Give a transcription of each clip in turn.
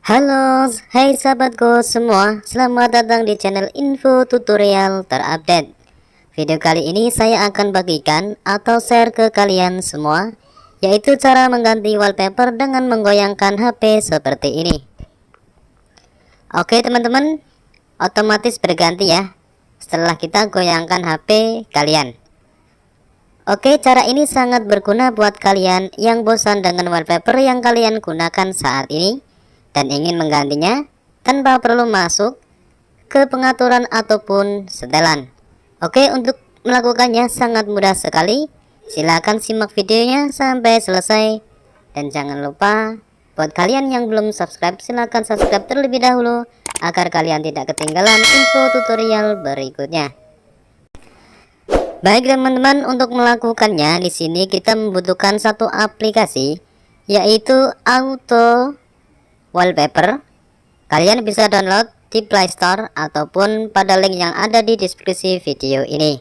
Halo, hai sahabatku semua, selamat datang di channel info tutorial terupdate. Video kali ini saya akan bagikan atau share ke kalian semua, yaitu cara mengganti wallpaper dengan menggoyangkan HP seperti ini. Oke teman-teman, otomatis berganti ya, setelah kita goyangkan HP kalian. Oke, cara ini sangat berguna buat kalian yang bosan dengan wallpaper yang kalian gunakan saat ini dan ingin menggantinya tanpa perlu masuk ke pengaturan ataupun setelan. Oke, untuk melakukannya sangat mudah sekali. Silahkan simak videonya sampai selesai. Dan jangan lupa, buat kalian yang belum subscribe, silahkan subscribe terlebih dahulu agar kalian tidak ketinggalan info tutorial berikutnya. Baik teman-teman, untuk melakukannya di sini kita membutuhkan satu aplikasi, yaitu Auto Wallpaper. Kalian bisa download di Play Store ataupun pada link yang ada di deskripsi video ini.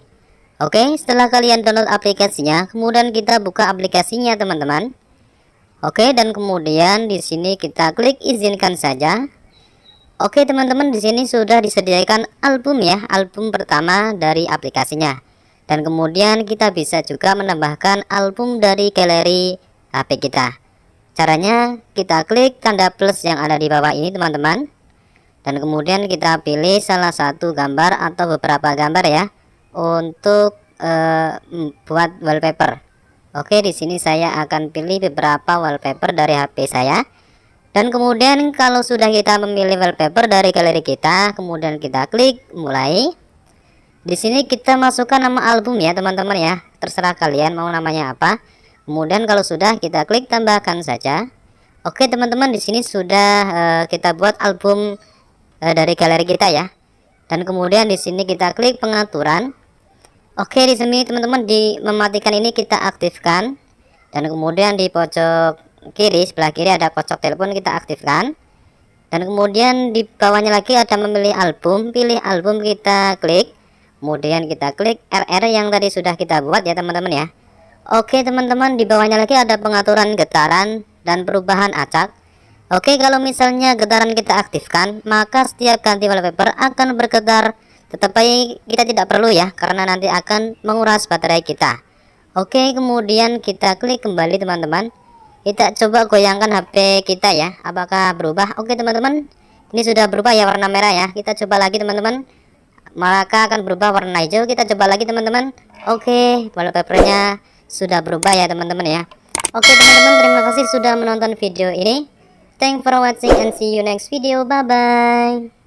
Oke, setelah kalian download aplikasinya, kemudian kita buka aplikasinya teman-teman. Oke, dan kemudian di sini kita klik izinkan saja. Oke teman-teman, di sini sudah disediakan album ya, album pertama dari aplikasinya. Dan kemudian kita bisa juga menambahkan album dari galeri HP kita. Caranya kita klik tanda plus yang ada di bawah ini teman-teman. Dan kemudian kita pilih salah satu gambar atau beberapa gambar ya untuk buat wallpaper. Oke, di sini saya akan pilih beberapa wallpaper dari HP saya. Dan kemudian kalau sudah kita memilih wallpaper dari galeri kita, kemudian kita klik mulai. Di sini kita masukkan nama album ya teman-teman ya, terserah kalian mau namanya apa. Kemudian kalau sudah kita klik tambahkan saja. Oke teman-teman, di sini sudah kita buat album dari galeri kita ya. Dan kemudian di sini kita klik pengaturan. Oke, di sini teman-teman di mematikan ini kita aktifkan. Dan kemudian di pojok kiri sebelah kiri ada pojok telepon, kita aktifkan. Dan kemudian di bawahnya lagi ada memilih album, pilih album kita klik. Kemudian kita klik RR yang tadi sudah kita buat ya teman-teman ya. Oke teman-teman, di bawahnya lagi ada pengaturan getaran dan perubahan acak. Oke, kalau misalnya getaran kita aktifkan, maka setiap ganti wallpaper akan bergetar. Tetapi kita tidak perlu ya, karena nanti akan menguras baterai kita. Oke, kemudian kita klik kembali teman-teman. Kita coba goyangkan HP kita ya, apakah berubah. Oke teman-teman, ini sudah berubah ya, warna merah ya. Kita coba lagi teman-teman, maka akan berubah warna hijau. Kita coba lagi teman-teman. Oke, wallpapernya sudah berubah ya teman-teman ya. Oke teman-teman, terima kasih sudah menonton video ini. Thanks for watching and see you next video. Bye bye.